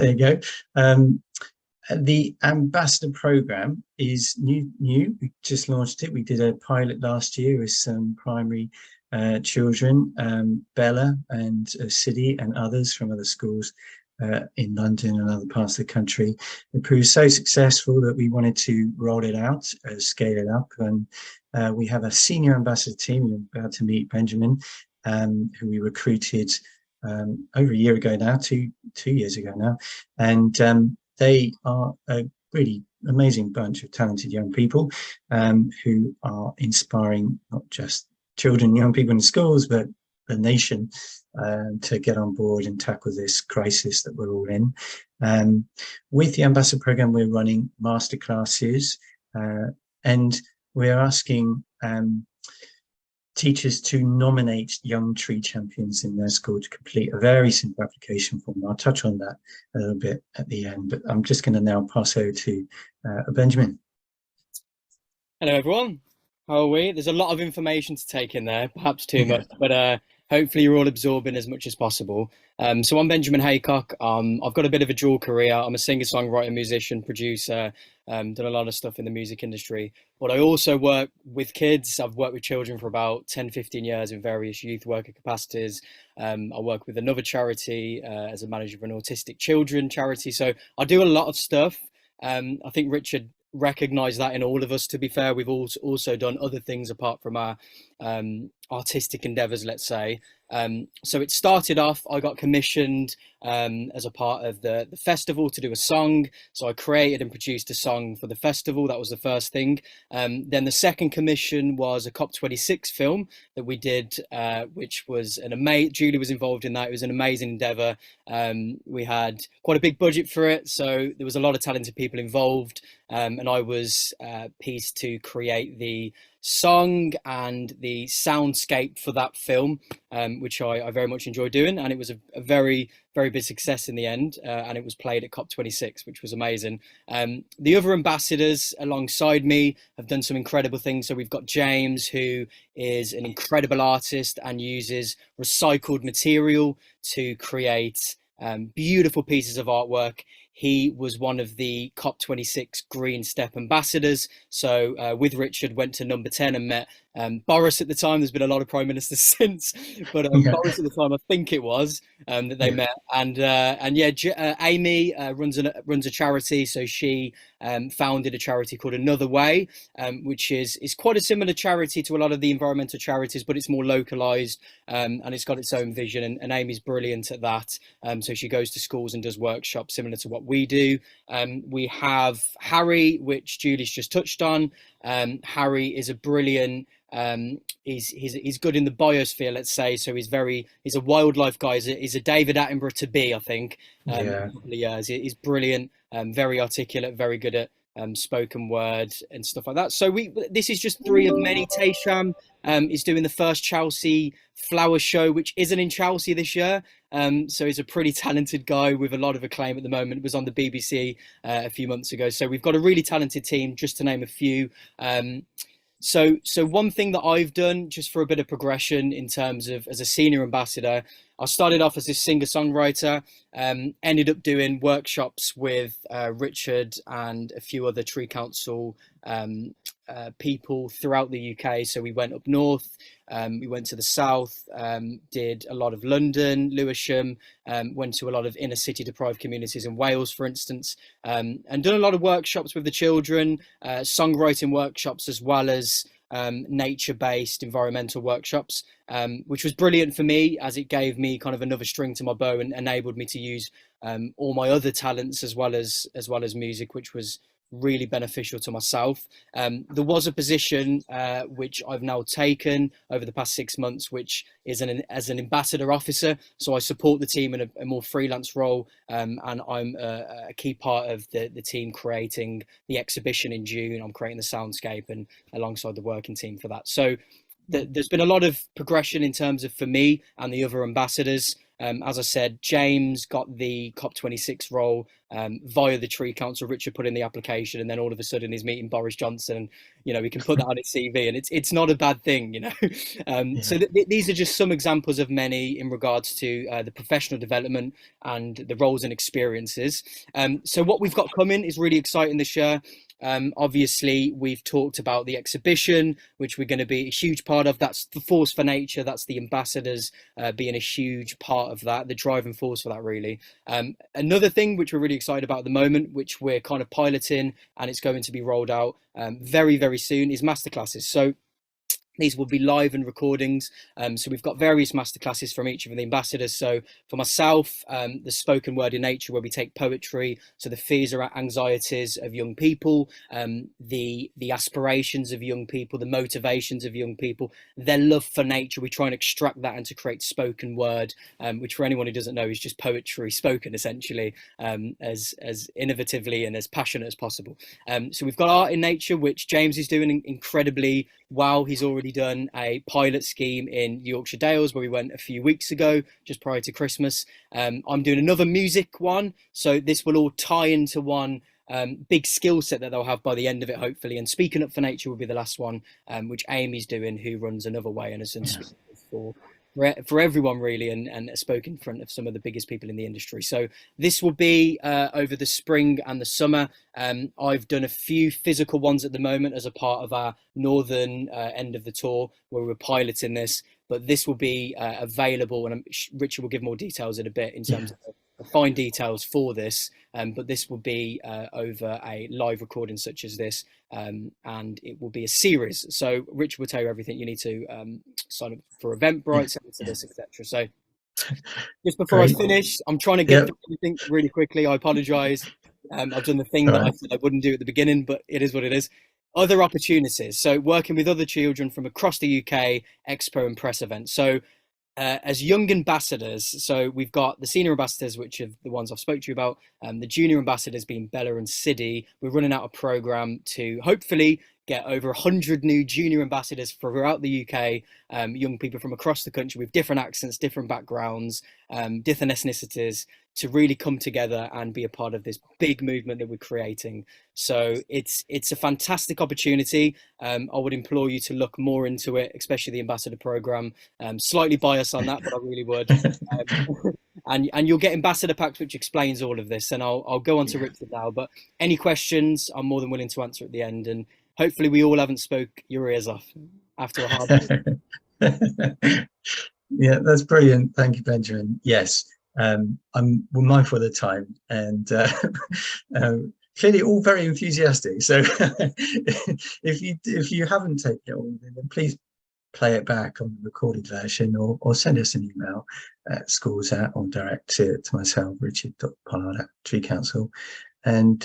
There you go. Um, the ambassador program is new. We just launched it. We did a pilot last year with some primary children, Bella and City and others from other schools in London and other parts of the country. It proved so successful that we wanted to roll it out, scale it up. And we have a senior ambassador team. You're about to meet Benjamin, who we recruited over a year ago now, two years ago now. And they are a really amazing bunch of talented young people who are inspiring not just children, young people in schools, but the nation to get on board and tackle this crisis that we're all in. With the Ambassador Programme, we're running masterclasses and we're asking teachers to nominate young tree champions in their school to complete a very simple application form. I'll touch on that a little bit at the end, but I'm just going to now pass over to Benjamin. Hello, everyone. How are we? There's a lot of information to take in there, perhaps too much, but hopefully you're all absorbing as much as possible. So I'm Benjamin Haycock. I've got a bit of a dual career. I'm a singer-songwriter, musician, producer, done a lot of stuff in the music industry. But I also work with kids. I've worked with children for about 10, 15 years in various youth worker capacities. I work with another charity as a manager of an autistic children charity. So I do a lot of stuff. I think Richard recognize that in all of us. To be fair, we've also done other things apart from our artistic endeavors, let's say. So it started off, I got commissioned as a part of the festival to do a song. So I created and produced a song for the festival. That was the first thing. Then the second commission was a COP26 film that we did, which was an amazing, Julie was involved in that. It was an amazing endeavor. We had quite a big budget for it. So there was a lot of talented people involved. And I was pieced to create the song and the soundscape for that film, which I very much enjoyed doing, and it was a very, very big success in the end, and it was played at COP26, which was amazing. The other ambassadors alongside me have done some incredible things. So we've got James, who is an incredible artist and uses recycled material to create beautiful pieces of artwork. He was one of the COP26 Green Step ambassadors. So with Richard, went to number 10 and met Boris at the time. There's been a lot of prime ministers since, but Boris at the time, I think it was, that they met. And yeah, Amy runs a charity. So she founded a charity called Another Way, which is quite a similar charity to a lot of the environmental charities, but it's more localized, and it's got its own vision. And Amy's brilliant at that. So she goes to schools and does workshops similar to what we do. We have Harry, which Julie's just touched on. Harry is a brilliant, he's good in the biosphere, let's say. So he's a wildlife guy. He's a David Attenborough to be, I think. He's brilliant, very articulate, very good at spoken word and stuff like that. So this is just three of many. Taysham is doing the first Chelsea flower show, which isn't in Chelsea this year. So he's a pretty talented guy with a lot of acclaim at the moment. It was on the BBC a few months ago. So we've got a really talented team, just to name a few. So one thing that I've done, just for a bit of progression in terms of as a senior ambassador, I started off as a singer-songwriter, ended up doing workshops with Richard and a few other Tree Council people throughout the UK. So we went up north, we went to the south, did a lot of London, Lewisham, went to a lot of inner city deprived communities in Wales, for instance, and done a lot of workshops with the children, songwriting workshops, as well as nature-based environmental workshops, which was brilliant for me, as it gave me kind of another string to my bow and enabled me to use all my other talents as well as music, which was really beneficial to myself. There was a position which I've now taken over the past 6 months, which is as an ambassador officer. So I support the team in a more freelance role, and I'm a key part of the team creating the exhibition in June. I'm creating the soundscape and alongside the working team for that. So there's been a lot of progression in terms of, for me and the other ambassadors. As I said, James got the COP26 role via the Tree Council. Richard put in the application, and then all of a sudden he's meeting Boris Johnson. You know, we can put that on his CV, and it's not a bad thing, you know. So these are just some examples of many in regards to the professional development and the roles and experiences. So what we've got coming is really exciting this year. Obviously, we've talked about the exhibition, which we're going to be a huge part of. That's the Force for Nature. That's the ambassadors being a huge part of that, the driving force for that, really. Another thing which we're really excited about at the moment, which we're kind of piloting and it's going to be rolled out very, very soon, is masterclasses. So these will be live and recordings. So we've got various masterclasses from each of the ambassadors. So for myself, the spoken word in nature, where we take poetry, so the fears or anxieties of young people, the aspirations of young people, the motivations of young people, their love for nature. We try and extract that and to create spoken word, which for anyone who doesn't know is just poetry spoken, essentially, as innovatively and as passionate as possible. So we've got art in nature, which James is doing incredibly well. He's already done a pilot scheme in Yorkshire Dales, where we went a few weeks ago, just prior to Christmas. I'm doing another music one, so this will all tie into one big skill set that they'll have by the end of it, hopefully. And Speaking Up for Nature will be the last one, which Amy's doing, who runs Another Way and has done for everyone, really, and spoke in front of some of the biggest people in the industry. So this will be over the spring and the summer. I've done a few physical ones at the moment as a part of our northern end of the tour, where we're piloting this, but this will be available, and Richard will give more details in a bit in terms of the fine details for this, but this will be over a live recording such as this, and it will be a series. So Richard will tell you everything you need to sign up for Eventbrite, etc. So just before I finish, I'm trying to get through everything really quickly. I apologise. I've done the thing that I said I wouldn't do at the beginning, but it is what it is. Other opportunities. So working with other children from across the UK, expo and press events. So as young ambassadors, so we've got the senior ambassadors, which are the ones I've spoke to you about, the junior ambassadors being Bella and Siddy. We're running out a program to hopefully get over 100 new junior ambassadors throughout the UK, young people from across the country with different accents, different backgrounds, different ethnicities, to really come together and be a part of this big movement that we're creating. So it's a fantastic opportunity. I would implore you to look more into it, especially the ambassador program. Slightly biased on that, but I really would. And you'll get ambassador packs, which explains all of this. And I'll go on to Richard now. But any questions, I'm more than willing to answer at the end. And hopefully we all haven't spoke your ears off after a hard day. Yeah, that's brilliant. Thank you, Benjamin. Yes, we're mindful of the time, and clearly all very enthusiastic. So if you haven't taken it all, then please play it back on the recorded version, or send us an email at schools at, or direct to myself, Richard.Pollard@Tree Council, and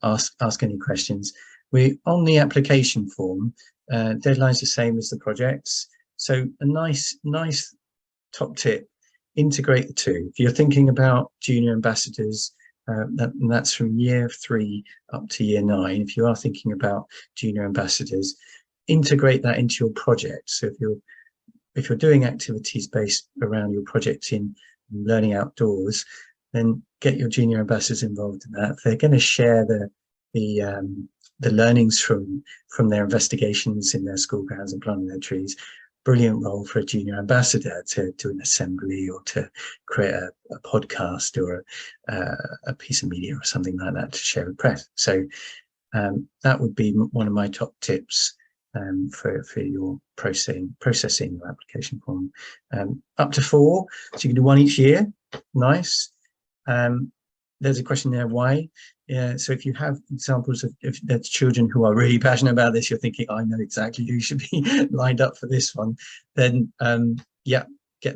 ask any questions. We're on the application form. Deadline's the same as the projects. So a nice top tip: integrate the two. If you're thinking about junior ambassadors, that's from year 3 up to year 9. If you are thinking about junior ambassadors, integrate that into your project. So if you're doing activities based around your project in learning outdoors, then get your junior ambassadors involved in that. They're going to share the learnings from their investigations in their school grounds and planting their trees. Brilliant role for a junior ambassador to do an assembly, or to create a podcast, or a piece of media or something like that to share with press. So that would be one of my top tips for your processing your application form. Up to 4, so you can do 1 each year. Nice. There's a question there, why? So if you have examples of, if there's children who are really passionate about this, you're thinking, I know exactly who should be lined up for this one, then get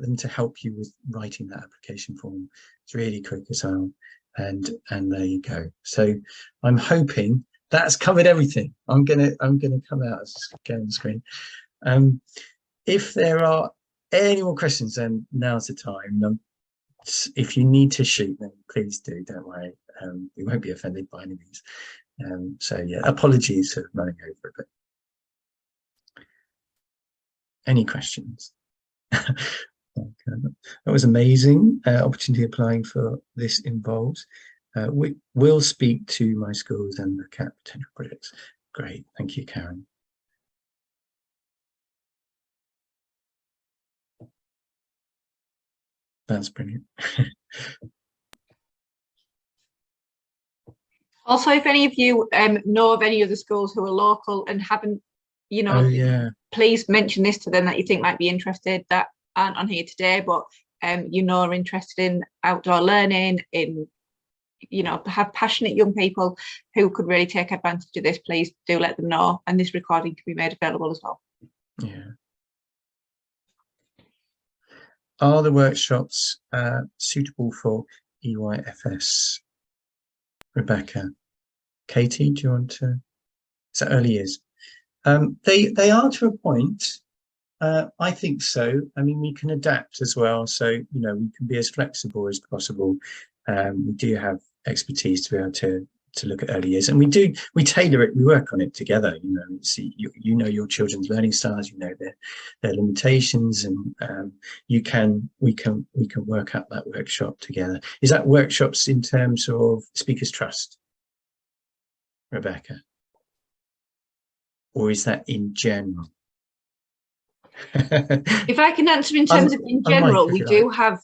them to help you with writing that application form. It's really quick as well, and there you go. So I'm hoping that's covered everything. I'm gonna come out as go on the screen. If there are any more questions, then now's the time. If you need to shoot, then please do. Don't worry. We won't be offended by any means. So yeah, apologies for running over it. But any questions? Okay. That was amazing. Opportunity applying for this involves. We will speak to my schools and look at potential projects. Great. Thank you, Karen. That's brilliant. Also, if any of you know of any other schools who are local and haven't, Oh, yeah. please mention this to them that you think might be interested, that aren't on here today, but are interested in outdoor learning, in have passionate young people who could really take advantage of this. Please do let them know, and this recording can be made available as well. Yeah. Are the workshops suitable for EYFS? Rebecca, Katie, do you want to? So early years. They are to a point. I think so. I mean, we can adapt as well. So, we can be as flexible as possible. We do have expertise to be able to look at early years, and we tailor it. We work on it together. You know your children's learning styles. You know their limitations, and we can work out that workshop together. Is that workshops in terms of Speakers Trust, Rebecca, or is that in general? If I can answer in terms of in general, we do have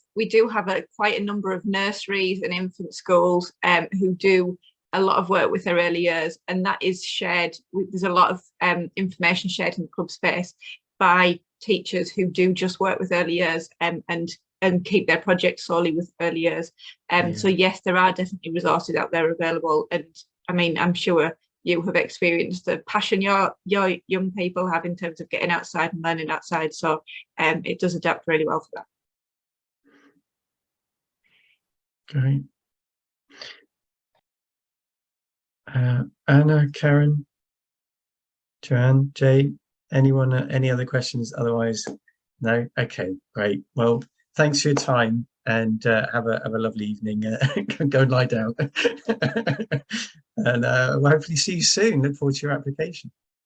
quite a number of nurseries and infant schools who do a lot of work with their early years, and that is shared. There's a lot of information shared in the club space by teachers who do just work with early years and keep their projects solely with early years. So yes, there are definitely resources out there available, and I mean, I'm sure you have experienced the passion your young people have in terms of getting outside and learning outside. So it does adapt really well for that. Great. Anna, Karen, Joanne, Jay, anyone, any other questions? Otherwise, no? Okay, great. Well, thanks for your time, and have a lovely evening. Go lie down. And we'll hopefully see you soon. Look forward to your application.